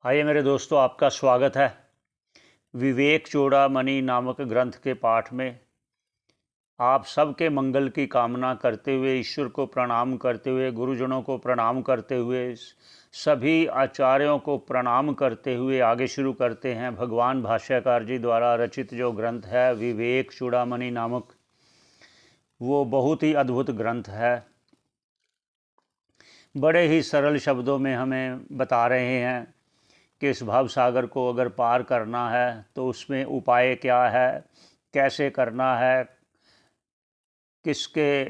आइए मेरे दोस्तों, आपका स्वागत है विवेक चूड़ामणि नामक ग्रंथ के पाठ में। आप सबके मंगल की कामना करते हुए, ईश्वर को प्रणाम करते हुए, गुरुजनों को प्रणाम करते हुए, सभी आचार्यों को प्रणाम करते हुए आगे शुरू करते हैं। भगवान भाष्यकार जी द्वारा रचित जो ग्रंथ है विवेक चूड़ामणि नामक, वो बहुत ही अद्भुत ग्रंथ है। बड़े ही सरल शब्दों में हमें बता रहे हैं कि इस भव सागर को अगर पार करना है तो उसमें उपाय क्या है, कैसे करना है, किसके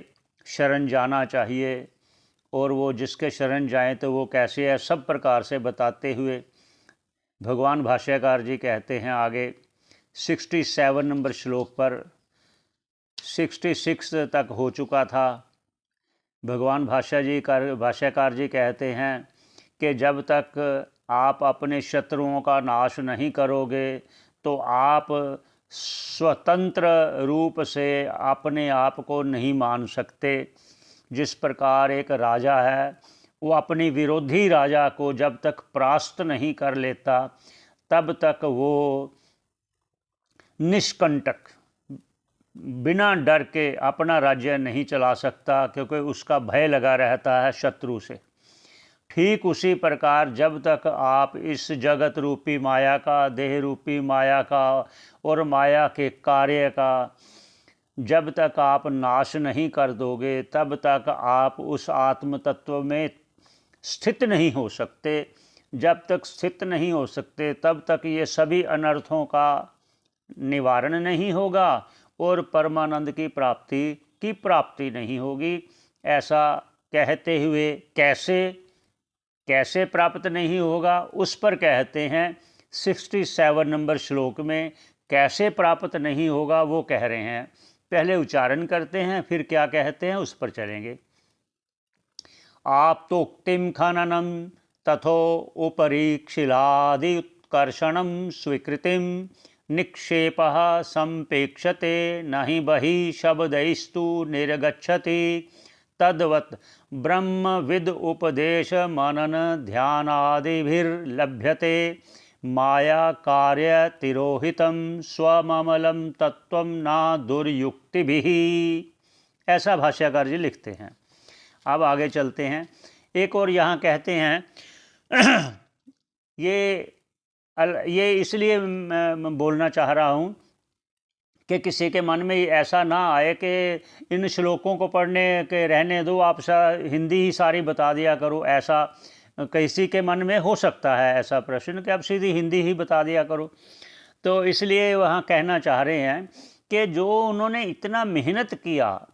शरण जाना चाहिए और वो जिसके शरण जाएं तो वो कैसे है, सब प्रकार से बताते हुए भगवान भाष्यकार जी कहते हैं आगे 67 नंबर श्लोक पर, 66 तक हो चुका था। भगवान भाष्यकार जी कहते हैं कि जब तक आप अपने शत्रुओं का नाश नहीं करोगे तो आप स्वतंत्र रूप से अपने आप को नहीं मान सकते। जिस प्रकार एक राजा है, वो अपनी विरोधी राजा को जब तक परास्त नहीं कर लेता तब तक वो निष्कंटक बिना डर के अपना राज्य नहीं चला सकता, क्योंकि उसका भय लगा रहता है शत्रु से। ठीक उसी प्रकार जब तक आप इस जगत रूपी माया का, देह रूपी माया का और माया के कार्य का जब तक आप नाश नहीं कर दोगे तब तक आप उस आत्म तत्व में स्थित नहीं हो सकते। जब तक स्थित नहीं हो सकते तब तक ये सभी अनर्थों का निवारण नहीं होगा और परमानंद की प्राप्ति नहीं होगी। ऐसा कहते हुए कैसे प्राप्त नहीं होगा उस पर कहते हैं 67 नंबर श्लोक में कैसे प्राप्त नहीं होगा वो कह रहे हैं। पहले उच्चारण करते हैं, फिर क्या कहते हैं उस पर चलेंगे। आप तो उक्तिम खननम तथो उपरीक्षिलादि उत्कर्षणम स्वीकृतिम निक्षेपः संपेक्षते नहि बहि शब्दैस्तु निर्गच्छति तद्वत् ब्रह्मविद उपदेश मनन ध्यानादिभिर्लभ्यते माया कार्य तिरोहितम स्वममलम तत्वम ना दुर्युक्तिभिः। ऐसा भाष्यकार जी लिखते हैं। अब आगे चलते हैं। एक और यहाँ कहते हैं ये इसलिए मैं बोलना चाह रहा हूँ कि किसी के मन में ऐसा ना आए कि इन श्लोकों को पढ़ने के रहने दो, आप हिंदी ही सारी बता दिया करो। ऐसा किसी के मन में हो सकता है ऐसा प्रश्न कि आप सीधी हिंदी ही बता दिया करो। तो इसलिए वहाँ कहना चाह रहे हैं कि जो उन्होंने इतना मेहनत किया,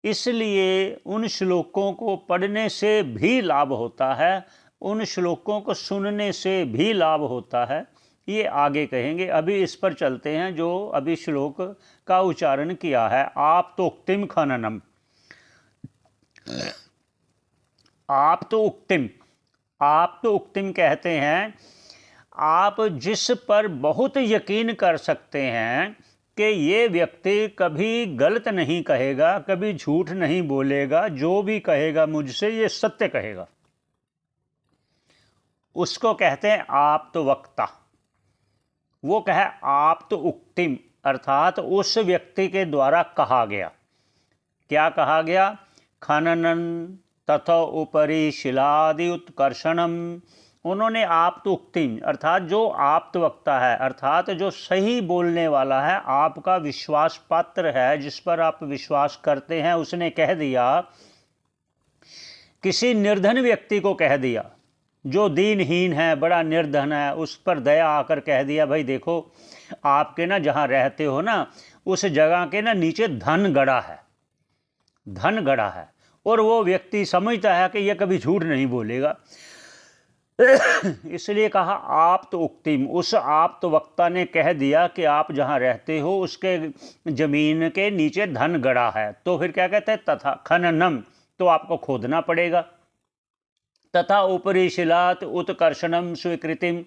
इसलिए उन श्लोकों को पढ़ने से भी लाभ होता है, उन श्लोकों को सुनने से भी लाभ होता है। ये आगे कहेंगे। अभी इस पर चलते हैं जो अभी श्लोक का उच्चारण किया है। आप तो उक्तिम खननम, आप तो उक्तिम कहते हैं आप जिस पर बहुत यकीन कर सकते हैं कि ये व्यक्ति कभी गलत नहीं कहेगा, कभी झूठ नहीं बोलेगा, जो भी कहेगा मुझसे ये सत्य कहेगा, उसको कहते हैं आप तो वक्ता। वो कहे आप तो उक्तिम, अर्थात उस व्यक्ति के द्वारा कहा गया। क्या कहा गया? खननन तथा उपरि शिलादि उत्कर्षणम। उन्होंने आप तो उक्तिम अर्थात जो आप तो वक्ता है, अर्थात जो सही बोलने वाला है, आपका विश्वास पात्र है, जिस पर आप विश्वास करते हैं, उसने कह दिया, किसी निर्धन व्यक्ति को कह दिया जो दीनहीन है, बड़ा निर्धन है, उस पर दया आकर कह दिया, भाई देखो आपके ना जहाँ रहते हो ना उस जगह के ना नीचे धन गड़ा है और वो व्यक्ति समझता है कि यह कभी झूठ नहीं बोलेगा, इसलिए कहा आप तो उक्तिम। उस आप तो वक्ता ने कह दिया कि आप जहाँ रहते हो उसके जमीन के नीचे धन गड़ा है। तो फिर क्या कहते हैं? तथा खननम, तो आपको खोदना पड़ेगा। तथा ऊपरी शिलात उत्कर्षणम स्वीकृतिम,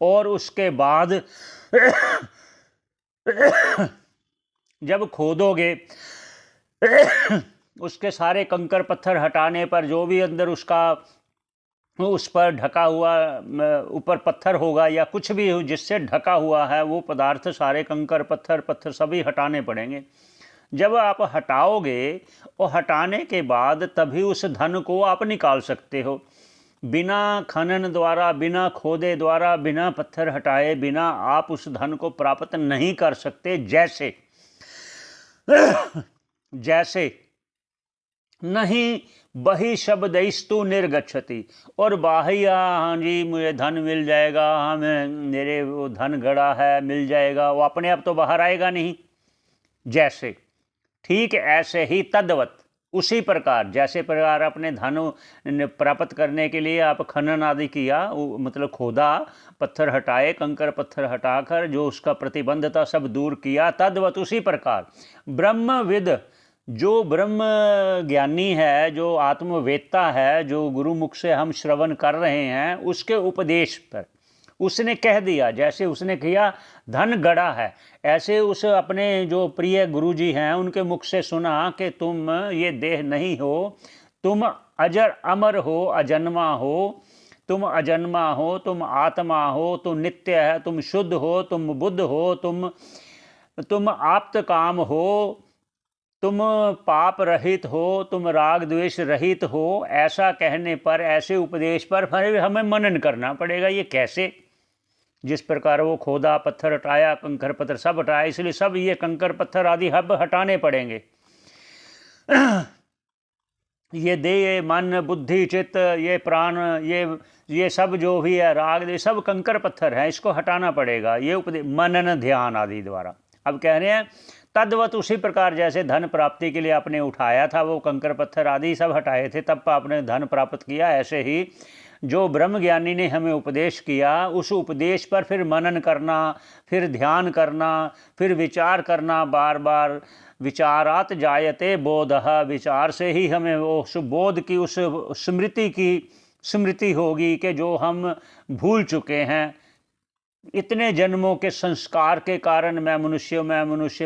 और उसके बाद जब खोदोगे उसके सारे कंकर पत्थर हटाने पर जो भी अंदर उसका उस पर ढका हुआ ऊपर पत्थर होगा या कुछ भी हो जिससे ढका हुआ है, वो पदार्थ सारे कंकर पत्थर पत्थर सभी हटाने पड़ेंगे। जब आप हटाओगे और हटाने के बाद तभी उस धन को आप निकाल सकते हो। बिना खनन द्वारा, बिना खोदे द्वारा, बिना पत्थर हटाए बिना आप उस धन को प्राप्त नहीं कर सकते। जैसे जैसे नहीं बही शब्दस्तु निर्गच्छति, और बाह्य हाँ जी मुझे धन मिल जाएगा, हाँ मैं मेरे वो धन गड़ा है मिल जाएगा, वो अपने आप तो बाहर आएगा नहीं। जैसे ठीक ऐसे ही तद्वत उसी प्रकार, जैसे प्रकार अपने धन प्राप्त करने के लिए आप खनन आदि किया, मतलब खोदा, पत्थर हटाए, कंकर पत्थर हटाकर जो उसका प्रतिबंध था सब दूर किया, तद्वत उसी प्रकार ब्रह्मविद, जो ब्रह्म ज्ञानी है, जो आत्मवेत्ता है, जो गुरुमुख से हम श्रवण कर रहे हैं, उसके उपदेश पर उसने कह दिया। जैसे उसने किया धन गड़ा है, ऐसे उस अपने जो प्रिय गुरुजी हैं उनके मुख से सुना कि तुम ये देह नहीं हो, तुम अजर अमर हो, अजन्मा हो, तुम अजन्मा हो, तुम आत्मा हो, तुम नित्य है, तुम शुद्ध हो, तुम बुद्ध हो, तुम आप्त काम हो, तुम पाप रहित हो, तुम राग द्वेष रहित हो। ऐसा कहने पर, ऐसे उपदेश पर फिर हमें मनन करना पड़ेगा। ये कैसे? जिस प्रकार वो खोदा, पत्थर हटाया, कंकर पत्थर सब हटाया, इसलिए सब ये कंकर पत्थर आदि हब हटाने पड़ेंगे। ये देह, मन, बुद्धि, चित्त, ये प्राण, ये सब जो भी है राग, ये सब कंकर पत्थर है, इसको हटाना पड़ेगा। ये उपदेश मनन ध्यान आदि द्वारा। अब कह रहे हैं तद्वत उसी प्रकार जैसे धन प्राप्ति के लिए आपने उठाया था वो कंकर पत्थर आदि सब हटाए थे, तब आपने धन प्राप्त किया, ऐसे ही जो ब्रह्म ज्ञानी ने हमें उपदेश किया, उस उपदेश पर फिर मनन करना, फिर ध्यान करना, फिर विचार करना, बार बार विचारात जायते बोधः, विचार से ही हमें वो सुबोध की, उस स्मृति होगी कि जो हम भूल चुके हैं। इतने जन्मों के संस्कार के कारण मैं मनुष्य,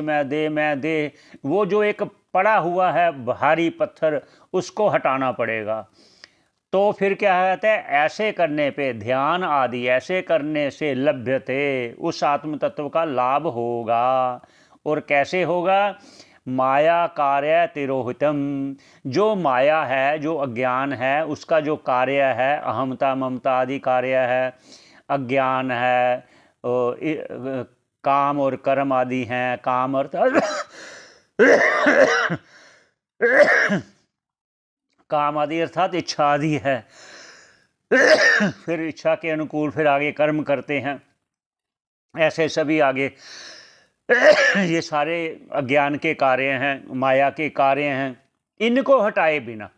मैं देह, वो जो एक पड़ा हुआ है भारी पत्थर, उसको हटाना पड़ेगा। तो फिर क्या कहते हैं, ऐसे करने पे ध्यान आदि ऐसे करने से लभ्यते, उस आत्म तत्व का लाभ होगा। और कैसे होगा? माया कार्य तिरोहितम, जो माया है, जो अज्ञान है, उसका जो कार्य है, अहमता ममता आदि कार्य है, अज्ञान है, काम और कर्म आदि हैं, काम और काम आदि अर्थात इच्छा आदि है। फिर इच्छा के अनुकूल फिर आगे कर्म करते हैं, ऐसे सभी आगे ये सारे अज्ञान के कार्य हैं, माया के कार्य हैं। इनको हटाए बिना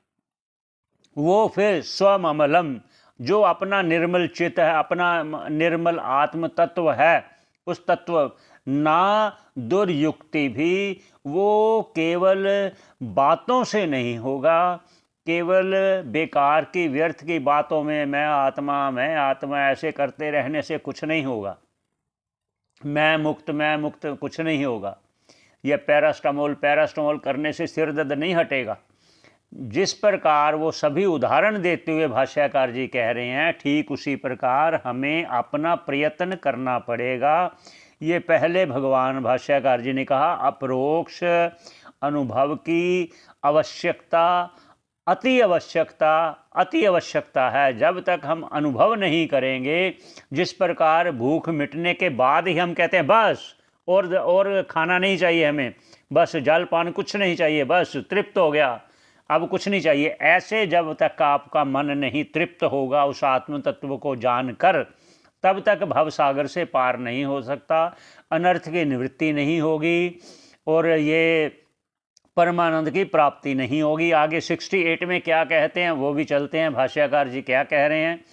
वो फिर स्वम अमलम, जो अपना निर्मल चित्त है, अपना निर्मल आत्म तत्व है, उस तत्व ना दुर्युक्ति भी, वो केवल बातों से नहीं होगा, केवल बेकार की व्यर्थ की बातों में मैं आत्मा ऐसे करते रहने से कुछ नहीं होगा। मैं मुक्त कुछ नहीं होगा। यह पैरास्टामोल करने से सिर दर्द नहीं हटेगा। जिस प्रकार वो सभी उदाहरण देते हुए भाष्यकार जी कह रहे हैं, ठीक उसी प्रकार हमें अपना प्रयत्न करना पड़ेगा। ये पहले भगवान भाष्यकार जी ने कहा, अपरोक्ष अनुभव की आवश्यकता, अति आवश्यकता है। जब तक हम अनुभव नहीं करेंगे, जिस प्रकार भूख मिटने के बाद ही हम कहते हैं बस और खाना नहीं चाहिए हमें, बस जल पान कुछ नहीं चाहिए, बस तृप्त हो गया, अब कुछ नहीं चाहिए, ऐसे जब तक आपका मन नहीं तृप्त होगा उस आत्म तत्व को जानकर, तब तक भव सागर से पार नहीं हो सकता, अनर्थ की निवृत्ति नहीं होगी और ये परमानंद की प्राप्ति नहीं होगी। आगे 68 में क्या कहते हैं वो भी चलते हैं। भाष्यकार जी क्या कह रहे हैं?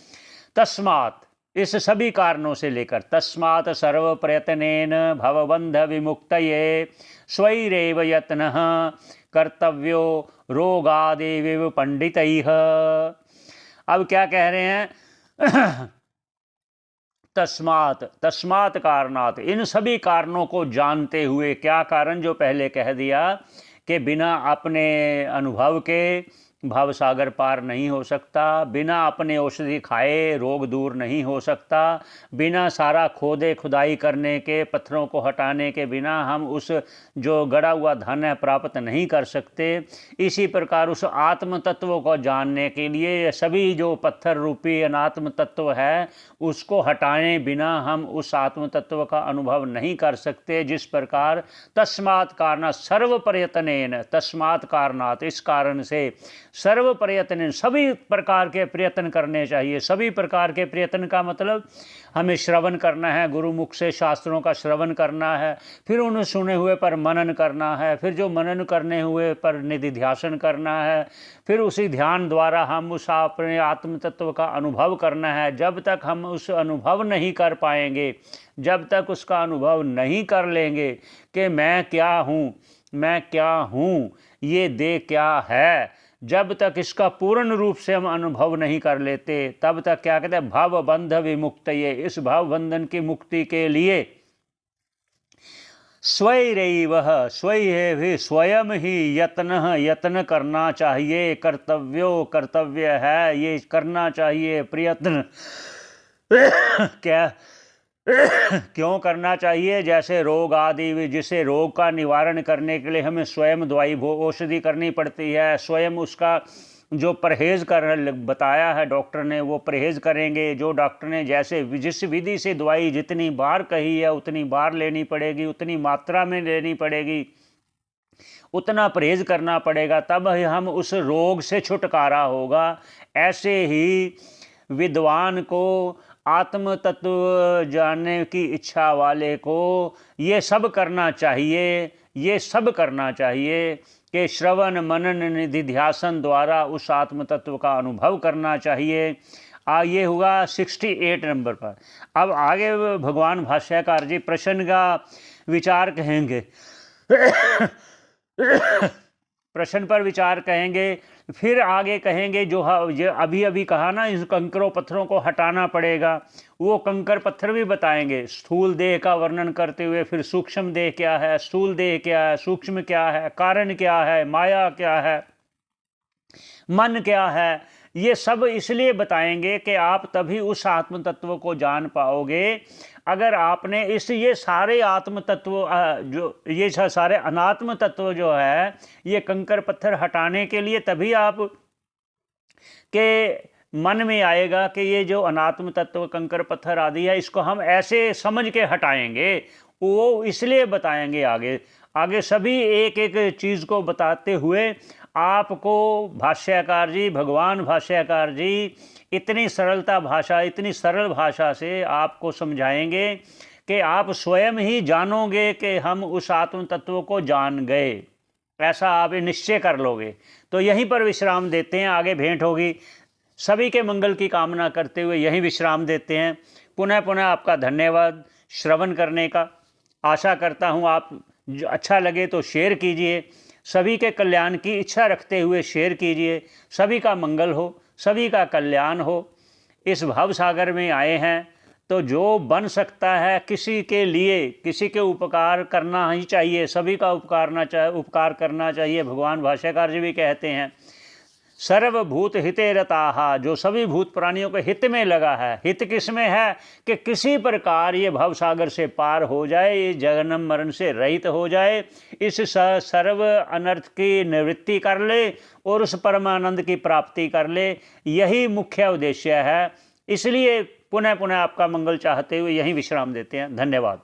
तस्मात्, इस सभी कारणों से लेकर, तस्मात् सर्व प्रयत्नेन भवबंध विमुक्तये स्वैरेव यत्नः कर्तव्यो रोगादेव पंडितैः। अब क्या कह रहे हैं? तस्मात् कारणात्, इन सभी कारणों को जानते हुए। क्या कारण? जो पहले कह दिया कि बिना अपने अनुभव के, भव सागर पार नहीं हो सकता। बिना अपने औषधि खाए रोग दूर नहीं हो सकता। बिना सारा खोदे खुदाई करने के, पत्थरों को हटाने के बिना हम उस जो गड़ा हुआ धन है प्राप्त नहीं कर सकते। इसी प्रकार उस आत्म तत्व को जानने के लिए सभी जो पत्थर रूपी अनात्म तत्व है उसको हटाने बिना हम उस आत्म तत्व का अनुभव नहीं कर सकते। जिस प्रकार तस्मात् कारणात् सर्व प्रयत्नेन, तस्मात् कारणात् इस कारण से, सर्व प्रयत्न सभी प्रकार के प्रयत्न करने चाहिए। सभी प्रकार के प्रयत्न का मतलब हमें श्रवण करना है, गुरुमुख से शास्त्रों का श्रवण करना है, फिर उन्हें सुने हुए पर मनन करना है, फिर जो मनन करने हुए पर निधिध्यासन करना है, फिर उसी ध्यान द्वारा हम उस अपने आत्म तत्व का अनुभव करना है। जब तक हम उस अनुभव नहीं कर पाएंगे, जब तक उसका अनुभव नहीं कर लेंगे कि मैं क्या हूँ, मैं क्या हूँ, ये देह क्या है, जब तक इसका पूर्ण रूप से हम अनुभव नहीं कर लेते, तब तक क्या कहते हैं, भव बंध विमुक्त, ये इस भव बंधन की मुक्ति के लिए स्वयं ही यत्न करना चाहिए। कर्तव्य है, ये करना चाहिए प्रयत्न। क्या क्यों करना चाहिए? जैसे रोग आदि, जिसे रोग का निवारण करने के लिए हमें स्वयं दवाई औषधि करनी पड़ती है, स्वयं उसका जो परहेज़ कर बताया है डॉक्टर ने वो परहेज़ करेंगे। जो डॉक्टर ने जैसे जिस विधि से दवाई जितनी बार कही है उतनी बार लेनी पड़ेगी, उतनी मात्रा में लेनी पड़ेगी, उतना परहेज़ करना पड़ेगा, तब हम उस रोग से छुटकारा होगा। ऐसे ही विद्वान को, आत्म तत्व जानने की इच्छा वाले को ये सब करना चाहिए, ये सब करना चाहिए कि श्रवण मनन निधिध्यासन द्वारा उस आत्म तत्व का अनुभव करना चाहिए। ये हुआ 68 नंबर पर। अब आगे भगवान भाष्यकार जी प्रश्न का विचार कहेंगे। प्रश्न पर विचार कहेंगे, फिर आगे कहेंगे जो अभी अभी कहा ना, इस कंकरों पत्थरों को हटाना पड़ेगा, वो कंकर पत्थर भी बताएंगे। स्थूल देह का वर्णन करते हुए फिर सूक्ष्म देह क्या है, स्थूल देह क्या है, सूक्ष्म क्या है, कारण क्या है, माया क्या है, मन क्या है, ये सब इसलिए बताएंगे कि आप तभी उस आत्म तत्व को जान पाओगे। अगर आपने ये सारे आत्म तत्व जो ये सारे अनात्म तत्व जो है, ये कंकर पत्थर हटाने के लिए तभी आप के मन में आएगा कि ये जो अनात्म तत्व कंकर पत्थर आदि है इसको हम ऐसे समझ के हटाएंगे। वो इसलिए बताएंगे आगे आगे सभी एक एक चीज़ को बताते हुए आपको भाष्यकार जी, भगवान भाष्यकार जी इतनी सरलता भाषा, इतनी सरल भाषा से आपको समझाएंगे कि आप स्वयं ही जानोगे कि हम उस आत्म तत्व को जान गए। ऐसा आप निश्चय कर लोगे। तो यहीं पर विश्राम देते हैं, आगे भेंट होगी। सभी के मंगल की कामना करते हुए यहीं विश्राम देते हैं। पुनः पुनः आपका धन्यवाद श्रवण करने का। आशा करता हूँ आप अच्छा लगे तो शेयर कीजिए। सभी के कल्याण की इच्छा रखते हुए शेयर कीजिए। सभी का मंगल हो, सभी का कल्याण हो। इस भव सागर में आए हैं तो जो बन सकता है किसी के लिए, किसी के उपकार करना ही चाहिए। सभी का उपकार करना चाहिए। भगवान भाष्यकार जी भी कहते हैं सर्वभूत हिते रताहा, जो सभी भूत प्राणियों के हित में लगा है। हित किस में है कि किसी प्रकार ये भव सागर से पार हो जाए, ये जन्म मरण से रहित हो जाए, इस सर्व अनर्थ की निवृत्ति कर ले और उस परमानंद की प्राप्ति कर ले। यही मुख्य उद्देश्य है। इसलिए पुनः पुनः आपका मंगल चाहते हुए यहीं विश्राम देते हैं। धन्यवाद।